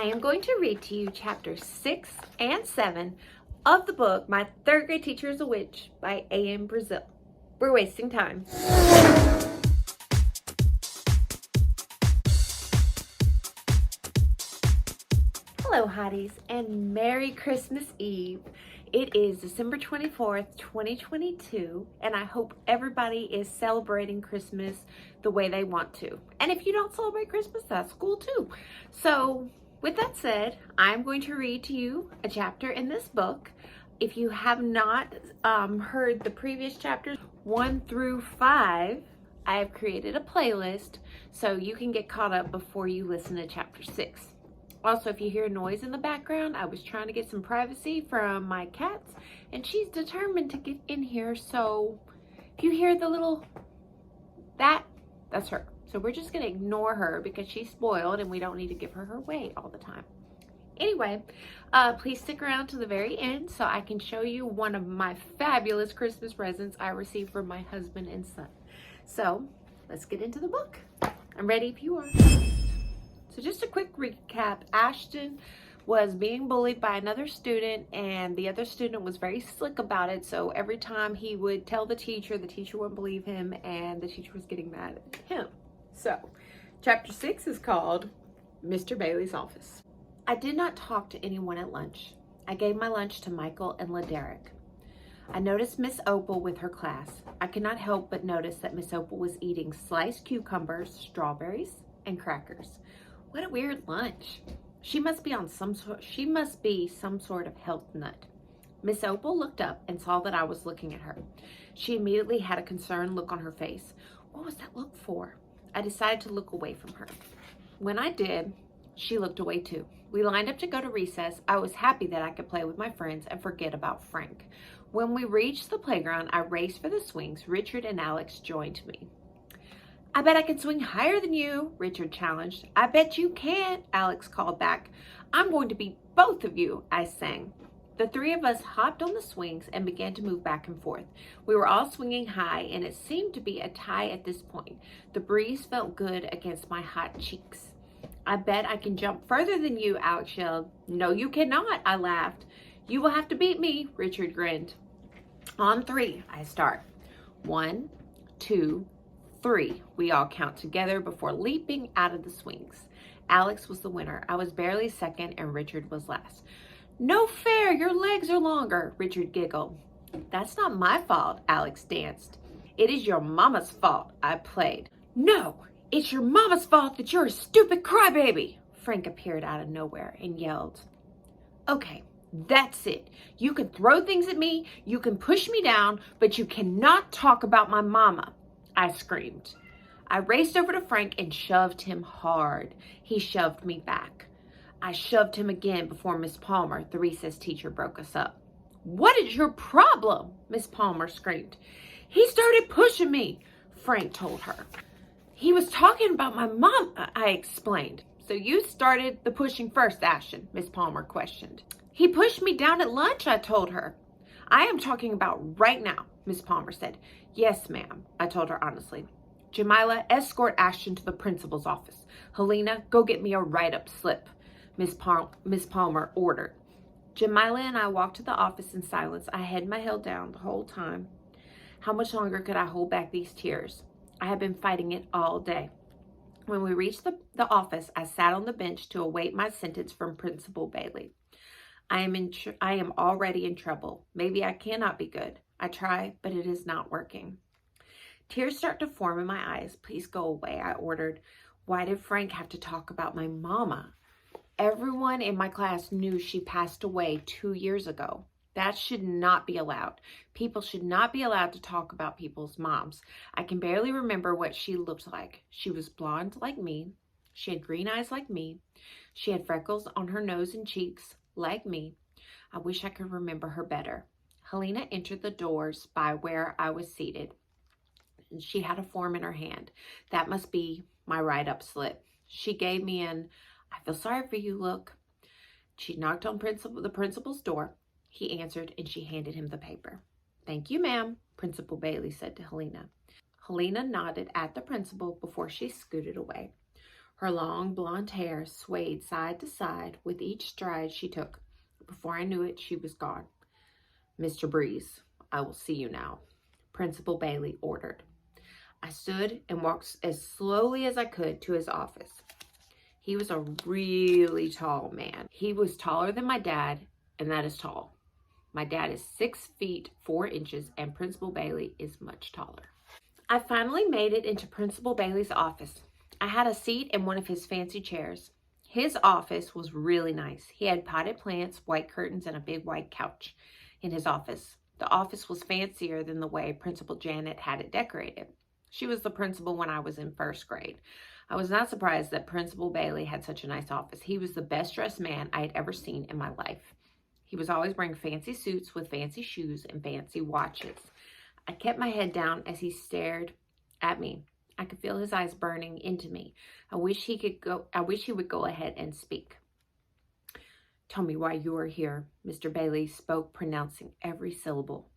I am going to read to you chapters 6 and 7 of the book My Third Grade Teacher is a Witch by A.M. Brazil. We're wasting time. Hello, hotties, and Merry Christmas Eve. It is December 24th, 2022, and I hope everybody is celebrating Christmas the way they want to. And if you don't celebrate Christmas, that's cool too. So, with that said, I'm going to read to you a chapter in this book. If you have not heard the previous chapters 1 through 5, I have created a playlist so you can get caught up before you listen to chapter 6. Also, if you hear noise in the background, I was trying to get some privacy from my cats, and she's determined to get in here. So if you hear the little, that's her. So we're just going to ignore her because she's spoiled and we don't need to give her her way all the time. Anyway, please stick around to the very end so I can show you one of my fabulous Christmas presents I received from my husband and son. So let's get into the book. I'm ready if you are. So just a quick recap. Ashton was being bullied by another student, and the other student was very slick about it. So every time he would tell the teacher wouldn't believe him, and the teacher was getting mad at him. So chapter 6 is called Mr. Bailey's Office. I did not talk to anyone at lunch. I gave my lunch to Michael and Laderick. I noticed Miss Opal with her class. I could not help but notice that Miss Opal was eating sliced cucumbers, strawberries, and crackers. What a weird lunch. She must be some sort of health nut. Miss Opal looked up and saw that I was looking at her. She immediately had a concerned look on her face. What was that look for? I decided to look away from her. When I did, she looked away too. We lined up to go to recess. I was happy that I could play with my friends and forget about Frank. When we reached the playground, I raced for the swings. Richard and Alex joined me. I bet I can swing higher than you, Richard challenged. I bet you can't, Alex called back. I'm going to beat both of you, I sang. The three of us hopped on the swings and began to move back and forth. We were all swinging high, and it seemed to be a tie at this point. The breeze felt good against my hot cheeks. I bet I can jump further than you, Alex yelled. No, you cannot, I laughed. You will have to beat me, Richard grinned. On 3, I start. 1, 2, 3. We all count together before leaping out of the swings. Alex was the winner. I was barely second, and Richard was last. No fair, your legs are longer, Richard giggled. That's not my fault, Alex danced. It is your mama's fault, I played. No, it's your mama's fault that you're a stupid crybaby. Frank appeared out of nowhere and yelled. Okay, that's it. You can throw things at me, you can push me down, but you cannot talk about my mama, I screamed. I raced over to Frank and shoved him hard. He shoved me back. I shoved him again before Miss Palmer, the recess teacher, broke us up. What is your problem? Miss Palmer screamed. He started pushing me, Frank told her. He was talking about my mom, I explained. So you started the pushing first, Ashton, Miss Palmer questioned. He pushed me down at lunch, I told her. I am talking about right now, Miss Palmer said. Yes, ma'am, I told her honestly. Jamila, escort Ashton to the principal's office. Helena, go get me a write-up slip, Miss Palmer ordered. Jamila and I walked to the office in silence. I had my head down the whole time. How much longer could I hold back these tears? I had been fighting it all day. When we reached the office, I sat on the bench to await my sentence from Principal Bailey. I am already in trouble. Maybe I cannot be good. I try, but it is not working. Tears start to form in my eyes. Please go away, I ordered. Why did Frank have to talk about my mama? Everyone in my class knew she passed away 2 years ago. That should not be allowed. People should not be allowed to talk about people's moms. I can barely remember what she looked like. She was blonde like me. She had green eyes like me. She had freckles on her nose and cheeks like me. I wish I could remember her better. Helena entered the doors by where I was seated. She had a form in her hand. That must be my write-up slip. She gave me an I feel sorry for you look. She knocked on the principal's door. He answered and she handed him the paper. Thank you, ma'am, Principal Bailey said to Helena. Helena nodded at the principal before she scooted away. Her long blonde hair swayed side to side with each stride she took. Before I knew it, she was gone. "Mr. Breeze, I will see you now," Principal Bailey ordered. I stood and walked as slowly as I could to his office. He was a really tall man. He was taller than my dad, and that is tall. My dad is 6 feet 4 inches, and Principal Bailey is much taller. I finally made it into Principal Bailey's office. I had a seat in one of his fancy chairs. His office was really nice. He had potted plants, white curtains, and a big white couch in his office. The office was fancier than the way Principal Janet had it decorated. She was the principal when I was in 1st grade. I was not surprised that Principal Bailey had such a nice office. He was the best dressed man I had ever seen in my life. He was always wearing fancy suits with fancy shoes and fancy watches. I kept my head down as he stared at me. I could feel his eyes burning into me. I wish he would go ahead and speak. "Tell me why you are here," Mr. Bailey spoke, pronouncing every syllable.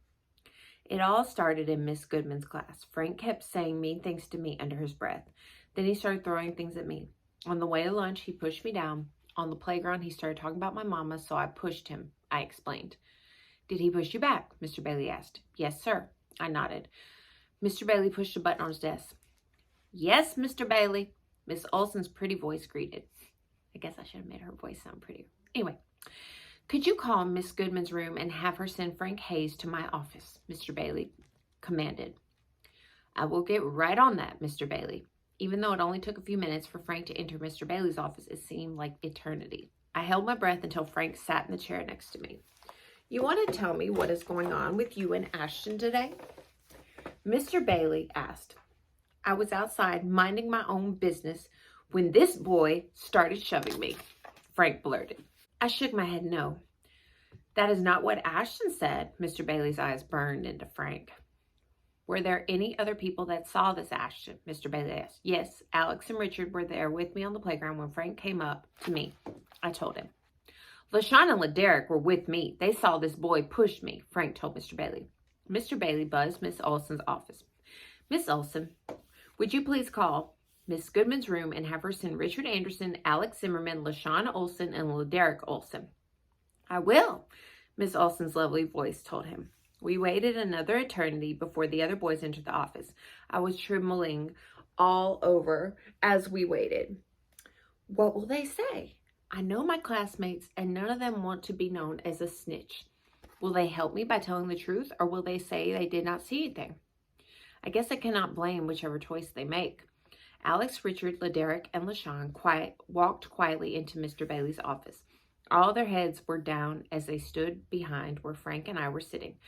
It all started in Miss Goodman's class. Frank kept saying mean things to me under his breath. Then he started throwing things at me. On the way to lunch, he pushed me down. On the playground, he started talking about my mama, so I pushed him, I explained. "Did he push you back?" Mr. Bailey asked. "Yes, sir." I nodded. Mr. Bailey pushed a button on his desk. "Yes, Mr. Bailey," Miss Olson's pretty voice greeted. I guess I should have made her voice sound prettier. Anyway, "Could you call Miss Goodman's room and have her send Frank Hayes to my office?" Mr. Bailey commanded. "I will get right on that, Mr. Bailey." Even though it only took a few minutes for Frank to enter Mr. Bailey's office, it seemed like eternity. I held my breath until Frank sat in the chair next to me. "You want to tell me what is going on with you and Ashton today?" Mr. Bailey asked. "I was outside minding my own business when this boy started shoving me," Frank blurted. I shook my head no. "That is not what Ashton said." Mr. Bailey's eyes burned into Frank. "Were there any other people that saw this, Ashton?" Mr. Bailey asked. "Yes, Alex and Richard were there with me on the playground when Frank came up to me," I told him. "LaShawn and LaDerek were with me. They saw this boy push me," Frank told Mr. Bailey. Mr. Bailey buzzed Miss Olson's office. "Miss Olson, would you please call Miss Goodman's room and have her send Richard Anderson, Alex Zimmerman, LaShawn Olson, and LaDerek Olson?" "I will," Miss Olson's lovely voice told him. We waited another eternity before the other boys entered the office. I was trembling all over as we waited. What will they say? I know my classmates, and none of them want to be known as a snitch. Will they help me by telling the truth, or will they say they did not see anything? I guess I cannot blame whichever choice they make. Alex, Richard, LaDerek, and LaShawn walked quietly into Mr. Bailey's office. All their heads were down as they stood behind where Frank and I were sitting.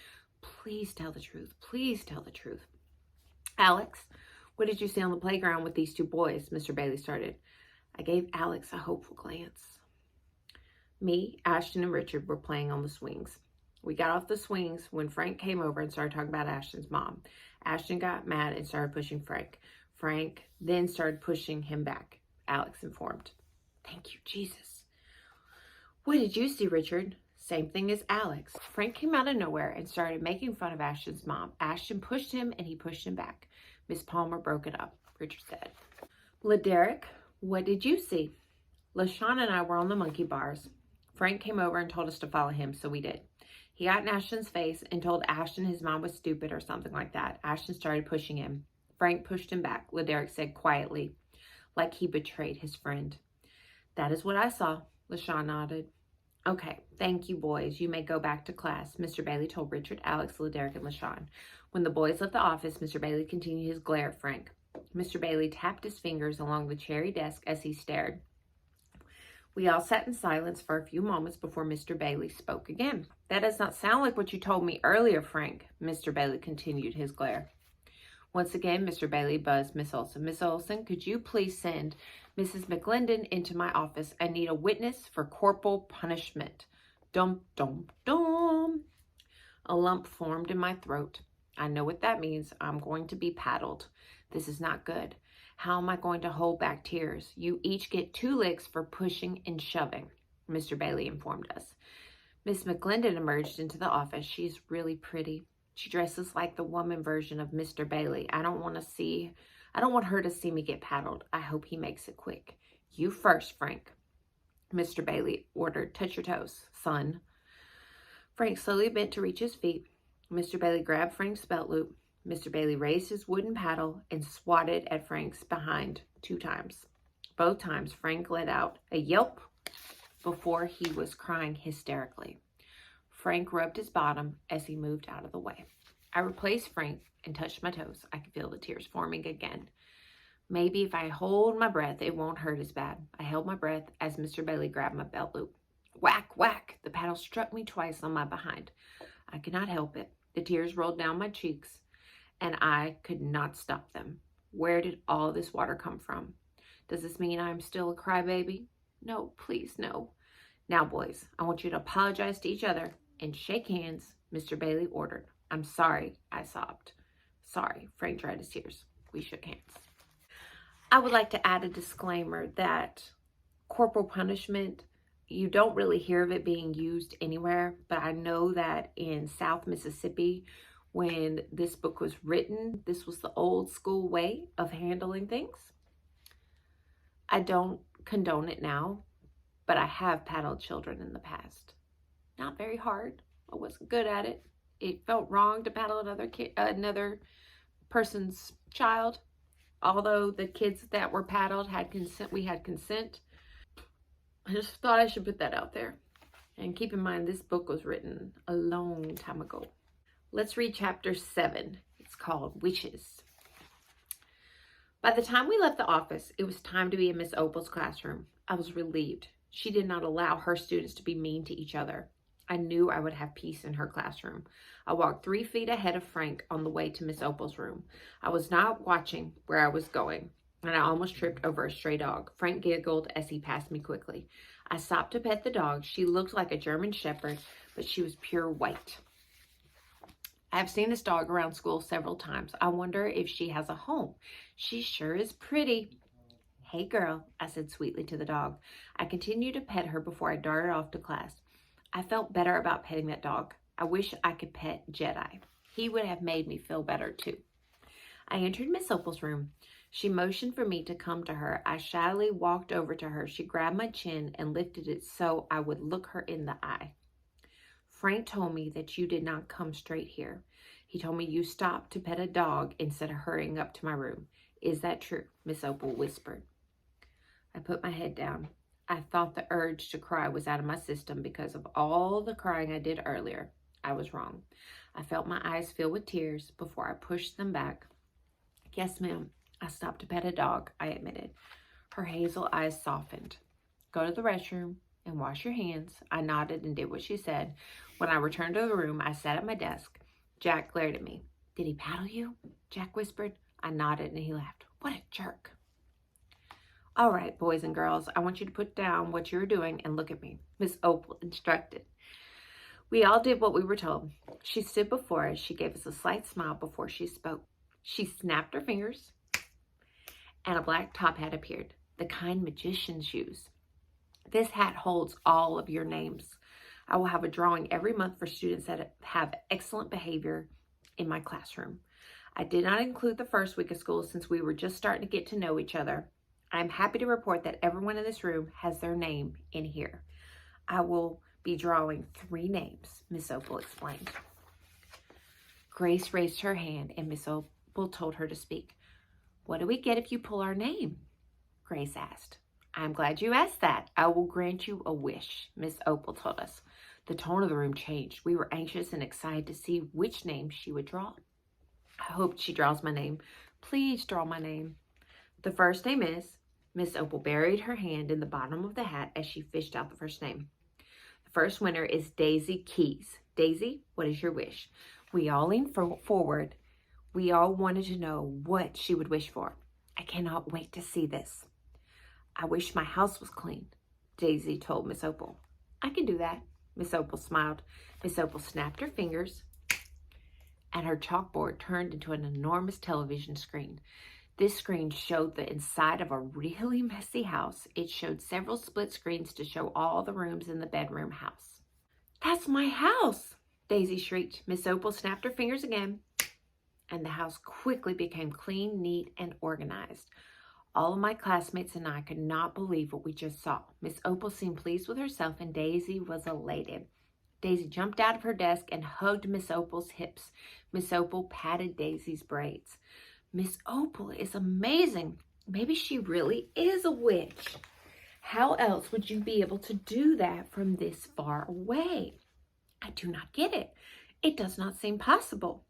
"Please tell the truth. Please tell the truth." "Alex, what did you see on the playground with these 2 boys?" Mr. Bailey started. I gave Alex a hopeful glance. Me, Ashton, and Richard were playing on the swings. We got off the swings when Frank came over and started talking about Ashton's mom. Ashton got mad and started pushing Frank. Frank then started pushing him back, Alex informed. "Thank you, Jesus." "What did you see, Richard?" "Same thing as Alex." Frank came out of nowhere and started making fun of Ashton's mom. Ashton pushed him and he pushed him back. Miss Palmer broke it up, Richard said. "LaDerek, what did you see?" "LaShawn and I were on the monkey bars. Frank came over and told us to follow him, so we did. He got in Ashton's face and told Ashton his mom was stupid or something like that. Ashton started pushing him. Frank pushed him back," LaDerek said quietly, like he betrayed his friend. "That is what I saw," LaShawn nodded. "Okay, thank you, boys. You may go back to class," Mr. Bailey told Richard, Alex, LaDerek, and LaShawn. When the boys left the office, Mr. Bailey continued his glare at Frank. Mr. Bailey tapped his fingers along the cherry desk as he stared. We all sat in silence for a few moments before Mr. Bailey spoke again. "That does not sound like what you told me earlier, Frank," Mr. Bailey continued his glare. Once again, Mr. Bailey buzzed Miss Olson. "Miss Olson, could you please send Mrs. McClendon into my office? I need a witness for corporal punishment." Dum, dum, dum. A lump formed in my throat. I know what that means. I'm going to be paddled. This is not good. How am I going to hold back tears? "You each get 2 licks for pushing and shoving," Mr. Bailey informed us. Miss McClendon emerged into the office. She's really pretty. She dresses like the woman version of Mr. Bailey. I don't want to I don't want her to see me get paddled. I hope he makes it quick. You first, Frank, Mr. Bailey ordered. Touch your toes, son. Frank slowly bent to reach his feet. Mr. Bailey grabbed Frank's belt loop. Mr. Bailey raised his wooden paddle and swatted at Frank's behind 2 times. Both times, Frank let out a yelp before he was crying hysterically. Frank rubbed his bottom as he moved out of the way. I replaced Frank and touched my toes. I could feel the tears forming again. Maybe if I hold my breath, it won't hurt as bad. I held my breath as Mr. Bailey grabbed my belt loop. Whack, whack! The paddle struck me twice on my behind. I could not help it. The tears rolled down my cheeks, and I could not stop them. Where did all this water come from? Does this mean I'm still a crybaby? No, please, no. Now, boys, I want you to apologize to each other and shake hands, Mr. Bailey ordered. I'm sorry, I sobbed. Sorry, Frank dried his tears. We shook hands. I would like to add a disclaimer that corporal punishment, you don't really hear of it being used anywhere, but I know that in South Mississippi, when this book was written, this was the old school way of handling things. I don't condone it now, but I have paddled children in the past. Not very hard. I wasn't good at it. It felt wrong to paddle another person's child. Although the kids that were paddled had consent, we had consent. I just thought I should put that out there. And keep in mind, this book was written a long time ago. Let's read chapter 7. It's called Witches. By the time we left the office, it was time to be in Miss Opal's classroom. I was relieved. She did not allow her students to be mean to each other. I knew I would have peace in her classroom. I walked 3 feet ahead of Frank on the way to Miss Opal's room. I was not watching where I was going, and I almost tripped over a stray dog. Frank giggled as he passed me quickly. I stopped to pet the dog. She looked like a German Shepherd, but she was pure white. I have seen this dog around school several times. I wonder if she has a home. She sure is pretty. Hey, girl, I said sweetly to the dog. I continued to pet her before I darted off to class. I felt better about petting that dog. I wish I could pet Jedi. He would have made me feel better too. I entered Miss Opal's room. She motioned for me to come to her. I shyly walked over to her. She grabbed my chin and lifted it so I would look her in the eye. Frank told me that you did not come straight here. He told me you stopped to pet a dog instead of hurrying up to my room. Is that true? Miss Opal whispered. I put my head down. I thought the urge to cry was out of my system because of all the crying I did earlier. I was wrong. I felt my eyes fill with tears before I pushed them back. Yes, ma'am. I stopped to pet a dog, I admitted. Her hazel eyes softened. Go to the restroom and wash your hands. I nodded and did what she said. When I returned to the room, I sat at my desk. Jack glared at me. Did he paddle you? Jack whispered. I nodded and he laughed. What a jerk. All right, boys and girls, I want you to put down what you're doing and look at me, Miss Opal instructed. We all did what we were told. She stood before us. She gave us a slight smile before she spoke. She snapped her fingers, and a black top hat appeared, the kind magicians use. This hat holds all of your names. I will have a drawing every month for students that have excellent behavior in my classroom. I did not include the first week of school since we were just starting to get to know each other. I'm happy to report that everyone in this room has their name in here. I will be drawing 3 names, Miss Opal explained. Grace raised her hand and Miss Opal told her to speak. What do we get if you pull our name? Grace asked. I'm glad you asked that. I will grant you a wish, Miss Opal told us. The tone of the room changed. We were anxious and excited to see which name she would draw. I hope she draws my name. Please draw my name. The first name is, Miss Opal buried her hand in the bottom of the hat as she fished out the first name. The first winner is Daisy Keys. Daisy, what is your wish? We all leaned forward. We all wanted to know what she would wish for. I cannot wait to see this. I wish my house was clean, Daisy told Miss Opal. I can do that. Miss Opal smiled. Miss Opal snapped her fingers and her chalkboard turned into an enormous television screen. This screen showed the inside of a really messy house. It showed several split screens to show all the rooms in the bedroom house. That's my house, Daisy shrieked. Miss Opal snapped her fingers again and the house quickly became clean, neat, and organized. All of my classmates and I could not believe what we just saw. Miss Opal seemed pleased with herself, and Daisy was elated. Daisy jumped out of her desk and hugged Miss Opal's hips. Miss Opal patted Daisy's braids. Miss Opal is amazing. Maybe she really is a witch. How else would you be able to do that from this far away? I do not get it. It does not seem possible.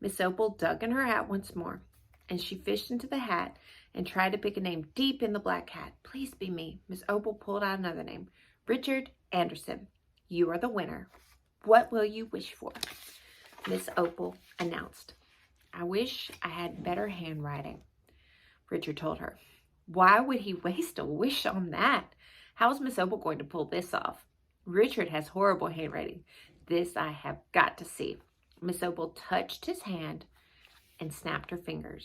Miss Opal dug in her hat once more, and she fished into the hat and tried to pick a name deep in the black hat. Please be me. Miss Opal pulled out another name. Richard Anderson. You are the winner. What will you wish for? Miss Opal announced. I wish I had better handwriting. Richard told her. Why would he waste a wish on that? How is Miss Opal going to pull this off? Richard has horrible handwriting. This I have got to see. Miss Opal touched his hand and snapped her fingers.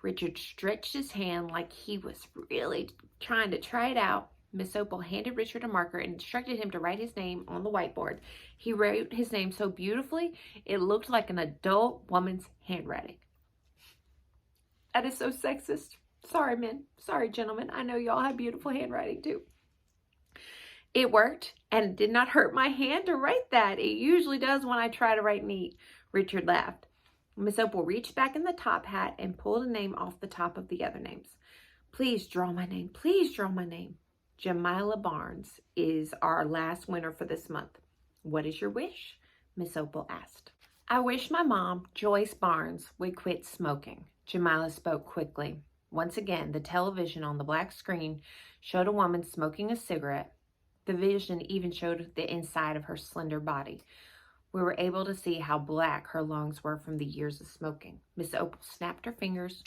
Richard stretched his hand like he was really trying to try it out. Miss Opal handed Richard a marker and instructed him to write his name on the whiteboard. He wrote his name so beautifully, it looked like an adult woman's handwriting. That is so sexist. Sorry, men. Sorry, gentlemen. I know y'all have beautiful handwriting, too. It worked, and it did not hurt my hand to write that. It usually does when I try to write neat. Richard laughed. Miss Opal reached back in the top hat and pulled a name off the top of the other names. Please draw my name. Please draw my name. Jamila Barnes is our last winner for this month. What is your wish? Miss Opal asked. I wish my mom, Joyce Barnes, would quit smoking. Jamila spoke quickly. Once again, the television on the black screen showed a woman smoking a cigarette. The vision even showed the inside of her slender body. We were able to see how black her lungs were from the years of smoking. Miss Opal snapped her fingers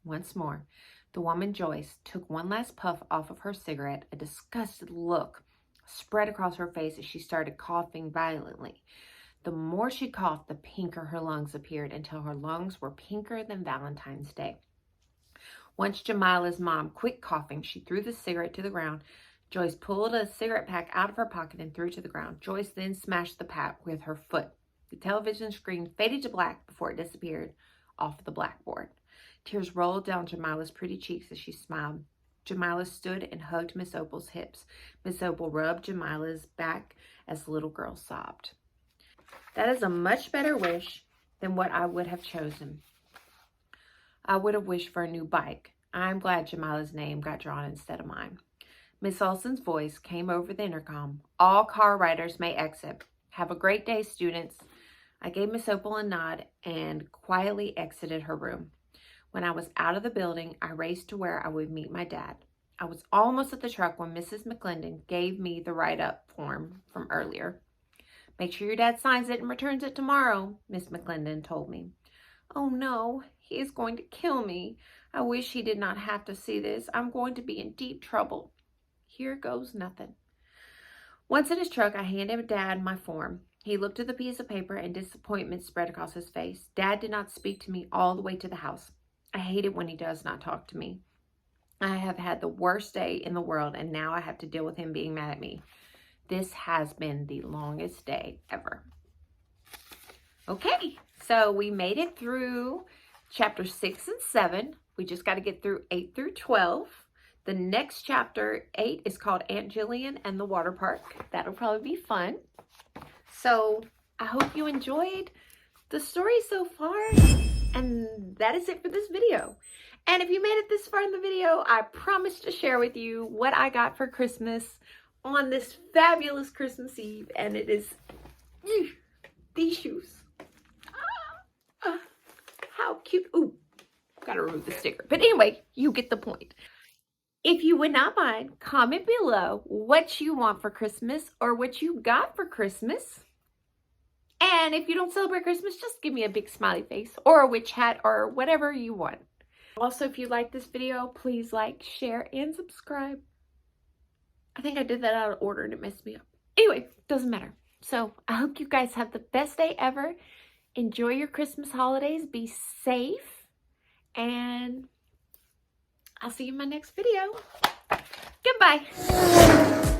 once more. The woman, Joyce, took one last puff off of her cigarette. A disgusted look spread across her face as she started coughing violently. The more she coughed, the pinker her lungs appeared, until her lungs were pinker than Valentine's Day. Once Jamila's mom quit coughing, she threw the cigarette to the ground. Joyce pulled a cigarette pack out of her pocket and threw it to the ground. Joyce then smashed the pack with her foot. The television screen faded to black before it disappeared off the blackboard. Tears rolled down Jamila's pretty cheeks as she smiled. Jamila stood and hugged Miss Opal's hips. Miss Opal rubbed Jamila's back as the little girl sobbed. That is a much better wish than what I would have chosen. I would have wished for a new bike. I'm glad Jamila's name got drawn instead of mine. Miss Olson's voice came over the intercom. All car riders may exit. Have a great day, students. I gave Miss Opal a nod and quietly exited her room. When I was out of the building, I raced to where I would meet my dad. I was almost at the truck when Mrs. McClendon gave me the write-up form from earlier. Make sure your dad signs it and returns it tomorrow, Miss McClendon told me. Oh no, he is going to kill me. I wish he did not have to see this. I'm going to be in deep trouble. Here goes nothing. Once in his truck, I handed Dad my form. He looked at the piece of paper and disappointment spread across his face. Dad did not speak to me all the way to the house. I hate it when he does not talk to me. I have had the worst day in the world, and now I have to deal with him being mad at me. This has been the longest day ever. Okay, so we made it through chapter 6 and 7. We just got to get through 8 through 12. The next chapter, 8, is called Aunt Jillian and the Water Park. That'll probably be fun. So I hope you enjoyed the story so far. And that is it for this video. And if you made it this far in the video, I promise to share with you what I got for Christmas on this fabulous Christmas Eve. And it is these shoes. How cute. Ooh, gotta remove the sticker. But anyway, you get the point. If you would not mind, comment below what you want for Christmas or what you got for Christmas. And if you don't celebrate Christmas, just give me a big smiley face or a witch hat or whatever you want. Also, if you like this video, please like, share, and subscribe. I think I did that out of order and it messed me up. Anyway, doesn't matter. So I hope you guys have the best day ever. Enjoy your Christmas holidays. Be safe. And I'll see you in my next video. Goodbye.